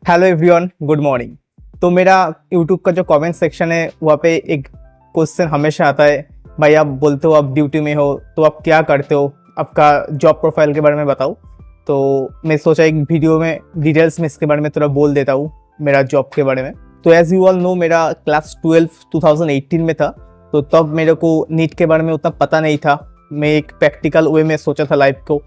Hello everyone, good morning. तो मेरा YouTube का जो कमेंट सेक्शन है वहाँ पे एक क्वेश्चन हमेशा आता है, भाई आप बोलते हो आप ड्यूटी में हो तो आप क्या करते हो, आपका जॉब प्रोफाइल के बारे में बताओ। तो मैं सोचा एक वीडियो में डिटेल्स में इसके बारे में थोड़ा बोल देता हूँ, मेरा जॉब के बारे में। तो एज यू ऑल नो, मेरा क्लास 12 2018 में था, तो तब मेरे को नीट के बारे में उतना पता नहीं था। मैं एक प्रैक्टिकल वे में सोचा था लाइफ को,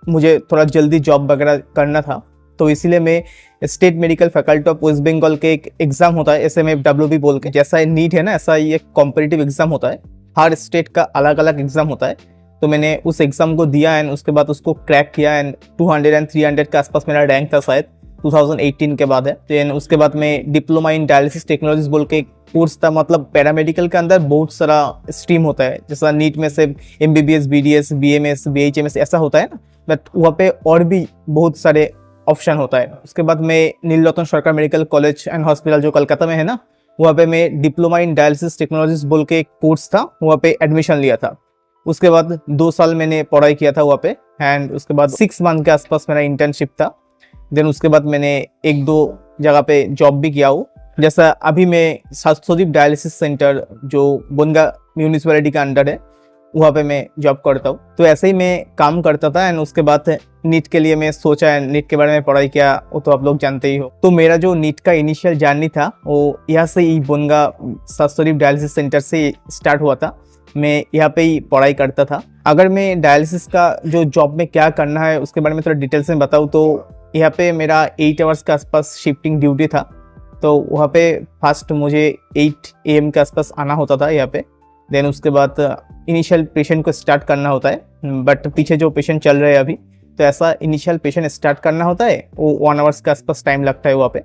मुझे थोड़ा जल्दी जॉब वगैरह करना था। तो इसीलिए मैं स्टेट मेडिकल फैकल्टी ऑफ वेस्ट बंगाल के एक एग्जाम होता है SMFW बोल के, जैसा नीट है ना ऐसा ही एक कॉम्पिटिटिव एग्जाम होता है। हर स्टेट का अलग अलग एग्जाम होता है। तो मैंने उस एग्जाम को दिया एंड उसके बाद उसको क्रैक किया एंड 200 एंड 300 के आसपास मेरा रैंक था शायद, 2018 के बाद है। तो उसके बाद में डिप्लोमा इन डायलिसिस टेक्नोलॉजीज बोल के कोर्स था। मतलब पैरामेडिकल के अंदर बहुत सारा स्ट्रीम होता है, जैसा नीट में से MBBS BDS BMS BHMS ऐसा होता है ना, बट वहाँ पे और भी बहुत सारे ऑप्शन होता है। उसके बाद मैं नीलरतन सरकार मेडिकल कॉलेज एंड हॉस्पिटल जो कलकत्ता में है ना, वहाँ पे मैं डिप्लोमा इन डायलिसिस टेक्नोलॉजीज बोल के एक कोर्स था, वहाँ पे एडमिशन लिया था। उसके बाद 2 साल मैंने पढ़ाई किया था वहाँ पे एंड उसके बाद 6 मंथ के आसपास मेरा इंटर्नशिप था। देन उसके बाद मैंने 1-2 जगह पे जॉब भी किया हूँ। जैसा अभी मैं शास्त्रोदीप डायलिसिस सेंटर जो बनगा म्यूनिसिपैलिटी के अंडर है, वहाँ पे मैं जॉब करता हूँ। तो ऐसे ही मैं काम करता था एंड उसके बाद नीट के लिए मैं सोचा एंड नीट के बारे में पढ़ाई किया, वो तो आप लोग जानते ही हो। तो मेरा जो नीट का इनिशियल जर्नी था वो यहाँ से ही बनगा शास्त्रोदीप डायलिसिस सेंटर से स्टार्ट हुआ था। मैं यहाँ पे ही पढ़ाई करता था। अगर मैं डायलिसिस का जो जॉब में क्या करना है उसके बारे में थोड़ा डिटेल्स में बताऊँ तो यहाँ पे मेरा 8 आवर्स के आसपास शिफ्टिंग ड्यूटी था। तो वहाँ पे फर्स्ट मुझे 8 AM के आसपास आना होता था यहाँ पे। देन उसके बाद इनिशियल पेशेंट को स्टार्ट करना होता है, बट पीछे जो पेशेंट चल रहे हैं अभी, तो ऐसा इनिशियल पेशेंट स्टार्ट करना होता है, वो 1 आवर्स के आसपास टाइम लगता है वहाँ पे।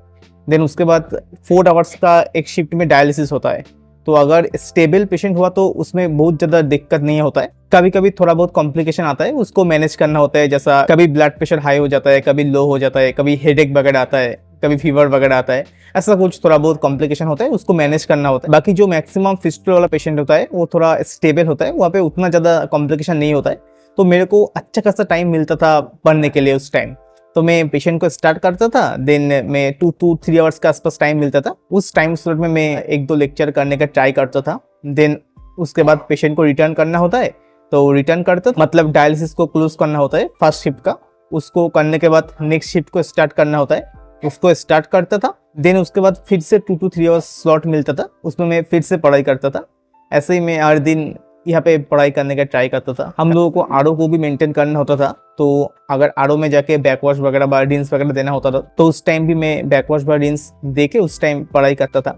देन उसके बाद 4 आवर्स का एक शिफ्ट में डायलिसिस होता है। तो अगर स्टेबल पेशेंट हुआ तो उसमें बहुत ज़्यादा दिक्कत नहीं होता है। कभी कभी थोड़ा बहुत कॉम्प्लिकेशन आता है, उसको मैनेज करना होता है। जैसा कभी ब्लड प्रेशर हाई हो जाता है, कभी लो हो जाता है, कभी हेडेक वगैरह आता है, कभी फीवर वगैरह आता है, ऐसा कुछ थोड़ा बहुत कॉम्प्लिकेशन होता है, उसको मैनेज करना होता है। बाकी जो मैक्सिमम फिस्टुला वाला पेशेंट होता है वो थोड़ा स्टेबल होता है, वहाँ पे उतना ज़्यादा कॉम्प्लिकेशन नहीं होता है। तो मेरे को अच्छा खासा टाइम मिलता था पढ़ने के लिए उस टाइम। तो मैं पेशेंट को स्टार्ट करता था, देन मैं 2-3 आवर्स के आसपास टाइम मिलता था। उस टाइम स्लॉट में मैं 1-2 लेक्चर करने का ट्राई करता था। देन उसके बाद पेशेंट को रिटर्न करना होता है, तो रिटर्न करता मतलब डायलिसिस को क्लोज करना होता है फर्स्ट शिफ्ट का। उसको करने के बाद नेक्स्ट शिफ्ट को स्टार्ट करना होता है, उसको स्टार्ट करता था। देन उसके बाद फिर से 2-3 आवर्स स्लॉट मिलता था, उसमें मैं फिर से पढ़ाई करता था। ऐसे ही मैं हर दिन यहाँ पे पढ़ाई करने का ट्राई करता था। हम लोगों को RO को भी मेंटेन करना होता था, तो अगर RO में जाके बैकवॉश वगैरह बायोडिन्स वगैरह देना होता था, तो उस टाइम भी मैं बैकवॉश बायोडिन्स दे के उस टाइम पढ़ाई करता था।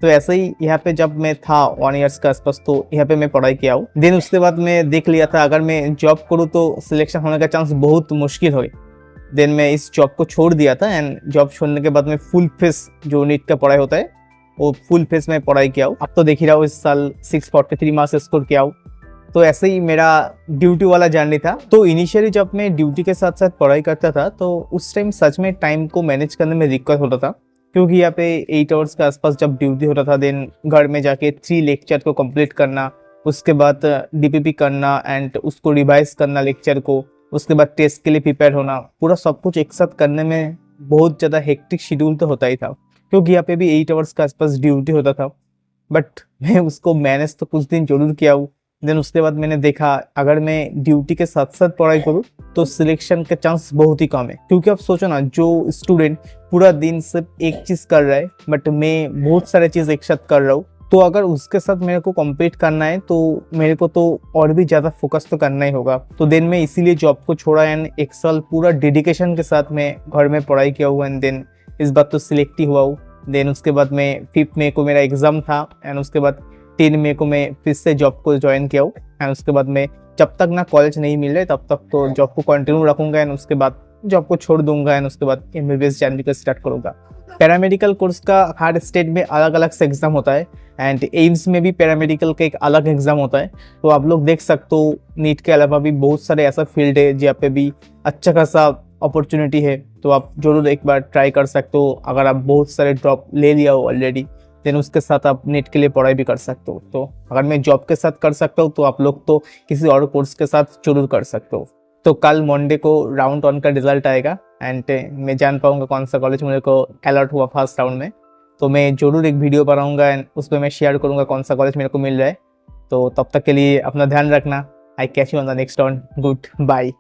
तो ऐसे ही यहाँ पे जब मैं था 1 ईयर्स के आसपास, तो यहाँ पे मैं पढ़ाई किया हूँ। देन उसके बाद मैं देख लिया था अगर मैं जॉब करूँ तो सिलेक्शन होने का चांस बहुत मुश्किल हो। देन मैं इस जॉब को छोड़ दिया था एंड जॉब छोड़ने के बाद में फुल फेस जो नीट का पढ़ाई होता है वो फुल फेस में पढ़ाई किया हूँ। अब तो देख ही रहा हूँ इस साल 643 मार्क्स स्कोर किया हूँ। तो ऐसे ही मेरा ड्यूटी वाला जर्नी था। तो इनिशियली जब मैं ड्यूटी के साथ साथ पढ़ाई करता था तो उस टाइम सच में टाइम को मैनेज करने में दिक्कत होता था, क्योंकि यहाँ पे 8 आवर्स के आसपास जब ड्यूटी होता था, देन घर में जाके 3 लेक्चर को कंप्लीट करना, उसके बाद DPP करना एंड उसको रिवाइज करना लेक्चर को, उसके बाद टेस्ट के लिए प्रिपेयर होना, पूरा सब कुछ एक साथ करने में बहुत ज़्यादा हेक्टिक शेड्यूल तो होता ही था। क्योंकि यहाँ पे भी 8 आवर्स के आसपास ड्यूटी होता था, बट मैं उसको मैनेज तो कुछ दिन जरूर किया हूँ। देन उसके बाद मैंने देखा अगर मैं ड्यूटी के साथ साथ पढ़ाई करूँ तो सिलेक्शन के चांस बहुत ही कम है। क्योंकि आप सोचो ना, जो स्टूडेंट पूरा दिन सिर्फ एक चीज़ कर रहा है, बट मैं बहुत सारे चीज़ एक साथ कर रहा हूँ, तो अगर उसके साथ मेरे को कम्पीट करना है तो मेरे को तो और भी ज़्यादा फोकस तो करना ही होगा। तो देन मैं इसीलिए जॉब को छोड़ा एंड 1 साल पूरा डेडिकेशन के साथ मैं घर में पढ़ाई किया हुआ एंड देन इस बार तो सिलेक्ट ही हुआ हूँ। देन उसके बाद मैं 5 मई को मेरा एग्ज़ाम था एंड उसके बाद 3 मई को मैं फिर से जॉब को ज्वाइन किया हूँ एंड उसके बाद मैं जब तक ना कॉलेज नहीं मिल रहे तब तक तो जॉब को कंटिन्यू रखूँगा एंड उसके बाद जॉब को छोड़ दूंगा एंड उसके बाद MBBS जर्नी को स्टार्ट करूँगा। पैरामेडिकल कोर्स का हर स्टेट में अलग अलग से एग्जाम होता है एंड एम्स में भी पैरामेडिकल का एक अलग एग्जाम होता है। तो आप लोग देख सकते हो नीट के अलावा भी बहुत सारे ऐसा फील्ड है जहाँ पे भी अच्छा खासा अपॉर्चुनिटी है। तो आप जरूर एक बार ट्राई कर सकते हो। अगर आप बहुत सारे ड्रॉप ले लिया हो ऑलरेडी, देन उसके साथ आप नीट के लिए पढ़ाई भी कर सकते हो। तो अगर मैं जॉब के साथ कर सकता हूँ तो आप लोग तो किसी और कोर्स के साथ जरूर कर सकते हो। तो कल मंडे को राउंड 1 का रिजल्ट आएगा एंड मैं जान पाऊँगा कौन सा कॉलेज मेरे को अलॉट हुआ फर्स्ट राउंड में, तो मैं ज़रूर एक वीडियो बनाऊँगा एंड उसमें मैं शेयर करूँगा कौन सा कॉलेज मेरे को मिल रहा है। तो तब तक के लिए अपना ध्यान रखना। I catch you on the next one. Good bye.